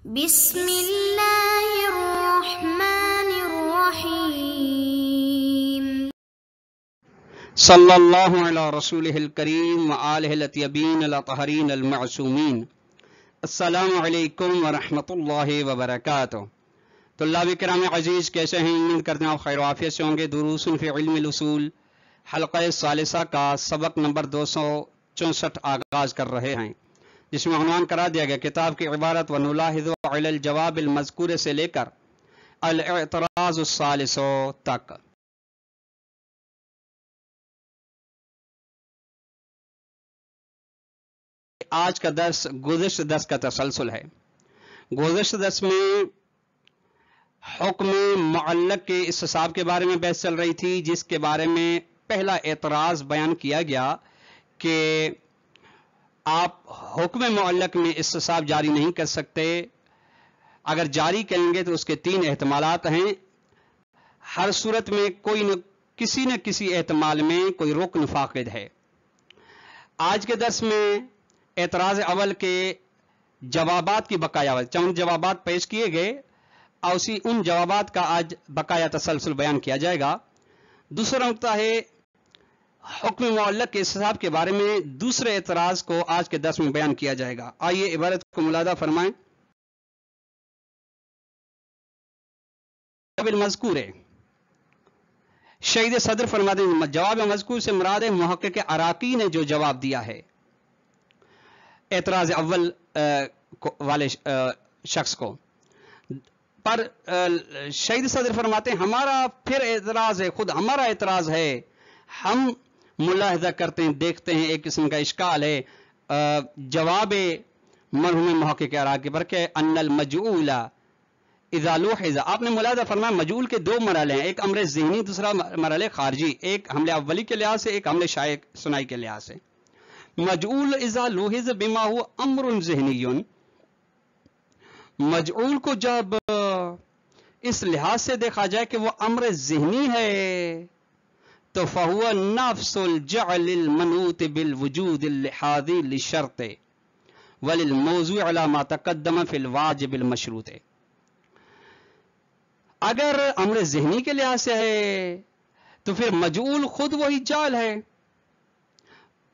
بسم اللہ الرحمن الرحیم صلی اللہ علی رسولہ الکریم وآلہ الاطیبین الاطہرین المعصومین۔ السلام علیکم ورحمۃ اللہ وبرکاتہ۔ طلاب کرام عزیز، کیسے ہیں؟ امید کرتے ہیں آپ خیر و عافیت سے ہوں گے۔ دروس فی علم الاصول حلقہ ثالثہ کا سبق نمبر 264 آغاز کر رہے ہیں، جس میں عنوان قرار دیا گیا کتاب کی عبارت و نلاحظ علی الجواب المذکور سے لے کر الاعتراض الثالث تک۔ آج کا درس گزشتہ درس کا تسلسل ہے۔ گزشتہ درس میں حکم معلق کے استصحاب کے بارے میں بحث چل رہی تھی، جس کے بارے میں پہلا اعتراض بیان کیا گیا کہ آپ حکم معلق میں استصحاب جاری نہیں کر سکتے۔ اگر جاری کریں گے تو اس کے 3 احتمالات ہیں۔ ہر صورت میں کوئی کسی نہ کسی احتمال میں کوئی رکن فاقد ہے۔ آج کے درس میں اعتراض اول کے جوابات کی بقایا چند جوابات پیش کیے گئے اور ان جوابات کا آج بقایا تسلسل بیان کیا جائے گا۔ دوسرا نقطہ ہے حکم معلق کے استصحاب کے بارے میں دوسرے اعتراض کو آج کے درس میں بیان کیا جائے گا۔ آئیے عبارت کو ملاحظہ فرمائیں۔ جواب المذکور ہے، شہید صدر فرماتے ہیں جواب مذکور سے مراد ہے محقق عراقی نے جو جواب دیا ہے اعتراض اول والے شخص کو پر۔ شہید صدر فرماتے ہیں ہمارا پھر اعتراض ہے، خود ہمارا اعتراض ہے۔ ہم ملاحظہ کرتے ہیں، دیکھتے ہیں ایک قسم کا اشکال ہے جواب مرحوم محقق عراقی پر کہ ان المجعول اذا لوحظ۔ آپ نے ملاحظہ فرمایا مجعول کے 2 مرحلے ہیں، ایک امر ذہنی، دوسرا مرحلہ خارجی، ایک حملہ اولی کے لحاظ سے، ایک حملہ شائع سنائی کے لحاظ سے۔ مجعول اذا لوحظ بما هو امر ذہنی، مجعول کو جب اس لحاظ سے دیکھا جائے کہ وہ امر ذہنی ہے تو فهو نفس الجعل المنوط بالوجود اللحاظی للشرط وللموضوع على ما تقدم في الواجب المشروط۔ اگر امر ذہنی کے لحاظ سے ہے تو پھر مجعول خود وہی جعل ہے،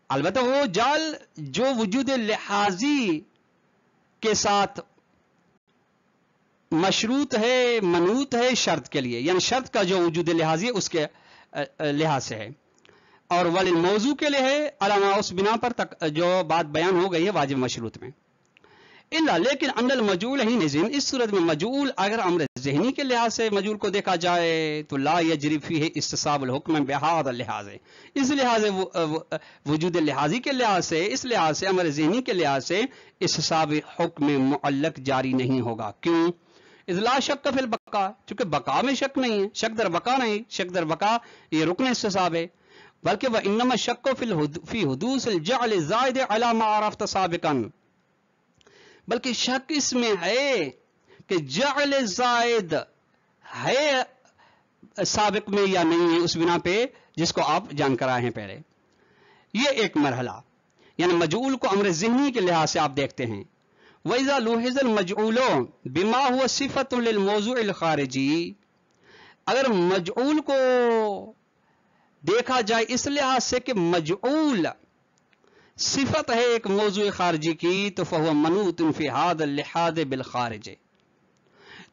البتہ وہ جعل جو وجود لحاظی کے ساتھ مشروط ہے، منوط ہے شرط کے لیے، یعنی شرط کا جو وجود لحاظی ہے اس کے لحاظ سے ہے، اور وللموضوع کے لیے ہے علامہ اس بنا پر جو بات بیان ہو گئی ہے واجب مشروط میں۔ الا لیکن ان المجعول ہی نظم، اس صورت میں مجعول اگر امر ذہنی کے لحاظ سے مجعول کو دیکھا جائے تو لا یجری فیہ استصحاب الحکم بہذا اللحاظ، اس لحاظ وجود لحاظی کے لحاظ سے، اس لحاظ سے امر ذہنی کے لحاظ سے استصحاب حکم معلق جاری نہیں ہوگا۔ کیوں؟ اذ لا شک فی البقاء، چونکہ بقا میں شک نہیں ہے، شک در بقا نہیں، شک در بقا یہ رکن استصحاب ہے، بلکہ وانما الشک فی حدوث الجعل الزائد علی ما عرفت سابقا، بلکہ شک اس میں ہے کہ جعل زائد ہے سابق میں یا نہیں ہے اس بنا پہ جس کو آپ جان کر آئے ہیں پہلے۔ یہ ایک مرحلہ، یعنی مجعول کو امر ذہنی کے لحاظ سے آپ دیکھتے ہیں۔ وَإِذَا لُوحِظَ الْمَجْعُولُ بِمَا هُوَ صِفَةٌ لِلْمَوْضُوعِ الْخَارِجِي، اگر مجعول کو دیکھا جائے اس لحاظ سے کہ مجعول صفت ہے ایک موضوع خارجی کی تو فَهُوَ مَنُوطٌ فِي هَذَا اللِّحَاظِ بِالْخَارِجِ،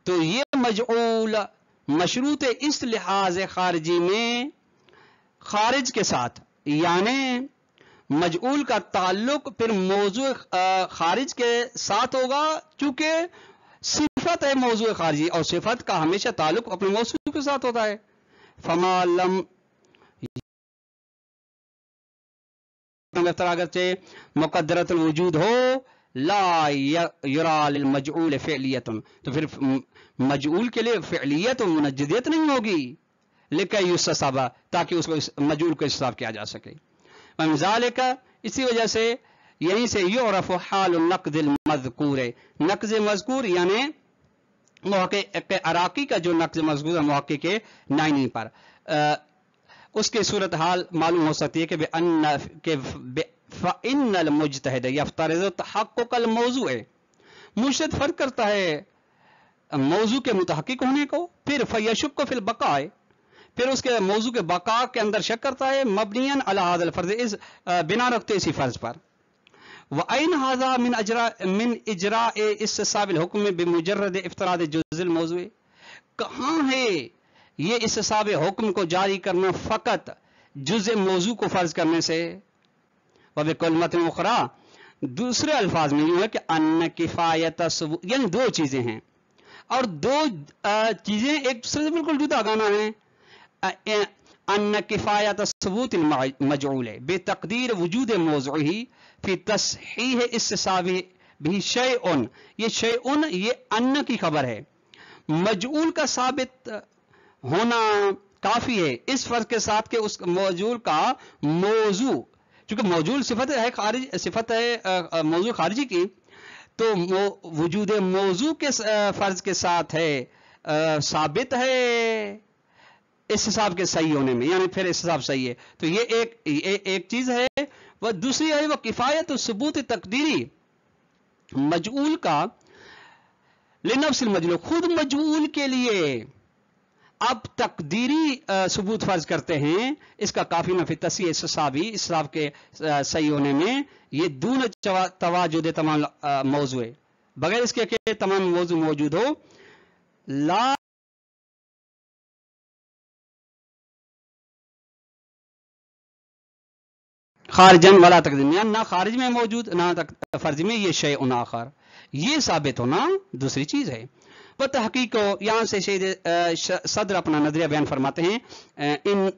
تو یہ مجعول مشروط اس لحاظ خارجی میں خارج کے ساتھ، یعنی مجعول کا تعلق پھر موضوع خارج کے ساتھ ہوگا، چونکہ صفت ہے موضوع خارجی اور صفت کا ہمیشہ تعلق اپنے موصوف کے ساتھ ہوتا ہے۔ فما لم اگرچہ مقدرۃ الوجود ہو لا یرا للمجعول فعلیت، تو پھر مجعول کے لیے فعلیت و منجدیت نہیں ہوگی، لکہ یستصحب، تاکہ اس کو مجعول کو استصحاب کیا جا سکے۔ ذالک، اسی وجہ سے یہیں سے یعرف حال النقد المذکور، نقد مذکور یعنی محقق عراقی کا جو نقد مذکور ہے محقق نائنی پر، اس کی صورتحال معلوم ہو سکتی ہے کہ فَإِنَّ الْمُجْتَهِدَ يَفْتَرِضُ تَحَقُّقَ الْمَوْضُوعِ مرشد فرق کرتا ہے موضوع کے متحقق ہونے کو، پھر فیشک کو فی البقاء، پھر اس کے موضوع کے بقا کے اندر شک کرتا ہے مبنیاً علی ھذا الفرض، اس بنا رکھتے اسی فرض پر. وَأَيْنَ هَذَا مِنْ إِجْرَاءِ اسْتِصْحَابِ الْحُكْمِ بِمُجَرَّدِ اِفْتِرَاضِ جُزْءِ الْمَوْضُوعِ، کہاں ہے یہ استصحاب حکم کو جاری کرنا فقط جزء موضوع کو فرض کرنے سے. وَبِكَلْمَةٍ أُخْرَى، دوسرے الفاظ میں یہ ہے کہ ان کفایت ثبوت، یعنی دو چیزیں ہیں اور دو چیزیں ایک دوسرے سے بالکل جدا گانا ہے. ان کفایت ثبوت المجعول بتقدیر وجود موضوعه فی تصحیح استصحابہ بھی شیء، یہ شیء یہ ان کی خبر ہے، مجعول کا ثابت ہونا کافی ہے اس فرض کے ساتھ کہ اس موضوع کا موضوع، چونکہ موضوع صفت ہے خارج، صفت ہے موضوع خارجی کی، تو وجود موضوع کے فرض کے ساتھ ہے ثابت ہے استصحاب کے صحیح ہونے میں، یعنی پھر استصحاب صحیح ہے. تو یہ ایک چیز ہے. وہ دوسری ہے وہ کفایت و ثبوت تقدیری مجعول کا لنفس المجعول، خود مجعول کے لیے اب تقدیری ثبوت فرض کرتے ہیں، اس کا کافی نہ فی تصحیح استصحابی، استصحاب کے صحیح ہونے میں، یہ دون تواجد تمام موضوع، بغیر اس کے کہ تمام موضوع موجود ہو، لا خارجن ولا تقدیم، یعنی نہ خارج میں موجود نہ فرض میں، یہ شیء آخر، یہ ثابت ہونا دوسری چیز ہے. وہ تحقیق کو یہاں سے شہید صدر اپنا نظریہ بیان فرماتے ہیں ان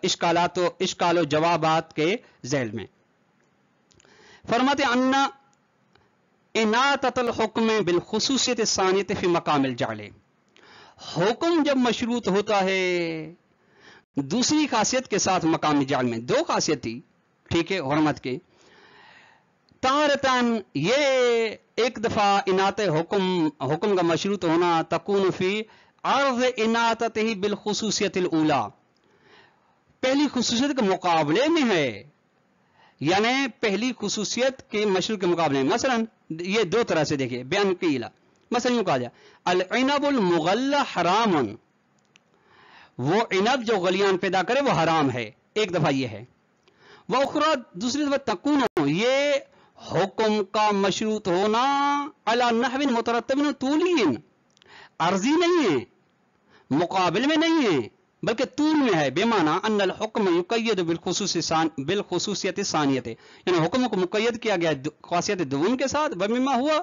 اشکال و جوابات کے ذیل میں. فرماتے ان اناطۃ الحکم بالخصوصیت الثانیۃ فی مقام الجعل، حکم جب مشروط ہوتا ہے دوسری خاصیت کے ساتھ مقام جعل میں، دو خاصیت تھی ٹھیک ہے حرمت کے، تارتاً یہ ایک دفعہ اناط حکم کا مشروط ہونا تکون فی عرض اناطتہ بالخصوصیت الاولی، پہلی خصوصیت کے مقابلے میں ہے، یعنی پہلی خصوصیت کے مشروط کے مقابلے میں. مثلا یہ دو طرح سے دیکھیے بیان کیلا، مثلا یوں کہا جائے العنب المغلی حرام، وہ عنب جو غلیان پیدا کرے وہ حرام ہے، ایک دفعہ یہ ہے. وہ اخرى دوسری دفعہ تکون، یہ حکم کا مشروط ہونا علی نحو مترتب طولی، عرضی نہیں ہے، مقابل میں نہیں ہے بلکہ طول میں ہے. بمعنی ان الحکم یقید بالخصوصیت ثانیت، یعنی حکم کو مقید کیا گیا خاصیت دوم کے ساتھ، بما ہوا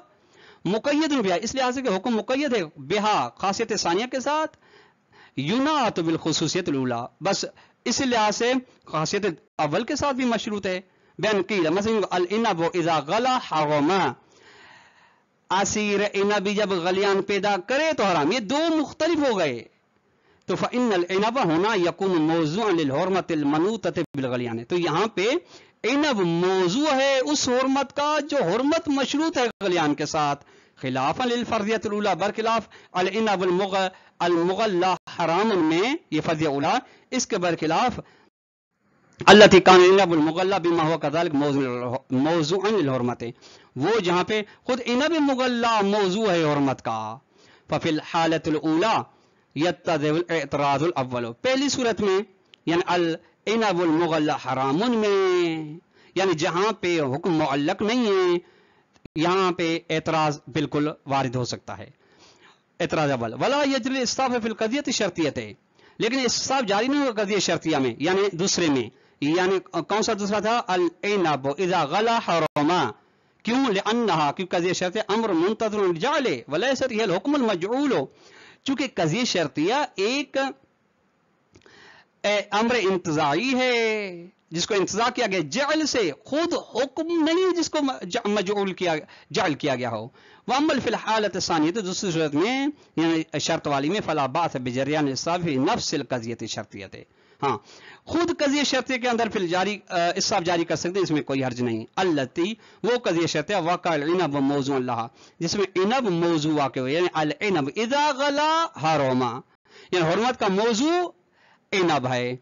مقید بہا، اس لحاظ سے کہ حکم مقید ہے بہا خاصیت ثانیہ کے ساتھ، ینات بالخصوصیت الاولی، بس اس لحاظ سے خاصیت اول کے ساتھ بھی مشروط ہے. بیان کیلا مثلا العنب اذا غلا حرم، عصیر عنبی جب غلیان پیدا کرے تو حرام، یہ دو مختلف ہو گئے. تو فإن العنب ہونا یکون موضوعا للحرمت المنوطۃ بالغلیان، تو یہاں پہ عنب موضوع ہے اس حرمت کا جو حرمت مشروط ہے غلیان کے ساتھ، خلافا للفرضیت الاولی، برخلاف العنب المغلی حرام میں، یہ فرضیہ اولی، اس کے برخلاف التی کان العنب المغلی بما هو كذلك موضوعا للحرمت، وہ جہاں پہ خود عنب مغلی موضوع ہے حرمت کا. ففی الحالۃ الاولی یتضح الاعتراض الاول، پہلی صورت میں یعنی العنب المغلی حرام میں، یعنی جہاں پہ حکم معلق نہیں ہے یہاں پہ اعتراض بالکل وارد ہو سکتا ہے. اعتراض اول ولا یجری الاستاف فی القضیۃ الشرطیۃ، لیکن استاف جاری نہیں ہوگا قضیہ شرطیہ میں، یعنی دوسرے میں، یعنی کون سا دوسرا تھا العنب اذا غلا حرما، کیوں؟ لانہا، کیونکہ قضیہ شرطیہ امر منتظر للجعل ولیست ہی الحکم المجعول، چونکہ قضیہ شرطیہ ایک امر انتزاعی ہے جس کو انتزاع کیا گیا جعل سے، خود حکم نہیں جس کو مجعول کیا جعل کیا گیا ہو. وعمل فی الحالۃ الثانیہ، تو دوسری صورت میں یعنی شرط والی میں فلا باس بجریان الاستاف فی نفس القضیۃ الشرطیہ، ہاں خود قضیہ شرطیہ کے اندر پھر جاری استاف جاری کر سکتے ہیں، اس میں کوئی حرج نہیں. التی، وہ قضیہ شرطیہ واقع العنب موضوع لہا، جس میں عنب موضوع واقع ہوئے، یعنی العنب اذا غلا حرما، یعنی حرمت کا موضوع عنب ہے.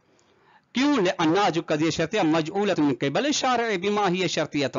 کیوں؟ لأنها جو قضیہ شرطیہ مجعولۃ من قبل الشارع بما هي شرطیۃ،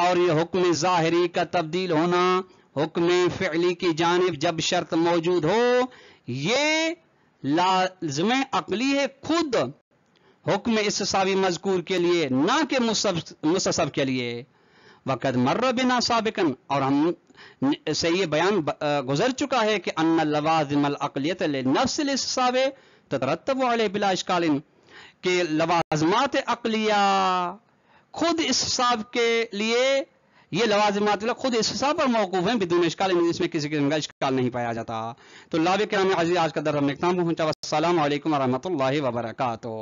اور یہ حکم ظاہری کا تبدیل ہونا حکم فعلی کی جانب جب شرط موجود ہو یہ لازم عقلی ہے خود حکم استصابی مذکور کے لیے نہ کہ مستصب کے لیے. وقد مر بنا سابقا اور ہم سے یہ بیان گزر چکا ہے کہ ان لوازم العقلیت لنفس الاستصاب تترتب علیہ بلا اشکال کہ لوازمات عقلیہ خود استصاب کے لیے یہ لوازمات خود استصاب پر موقوف ہیں بدون اشکال اس میں کسی قسم کا اشکال نہیں پایا جاتا. تو لاب کرام عزیز آج کا درس ہم اختتام پہنچا. السلام علیکم ورحمۃ اللہ وبرکاتہ.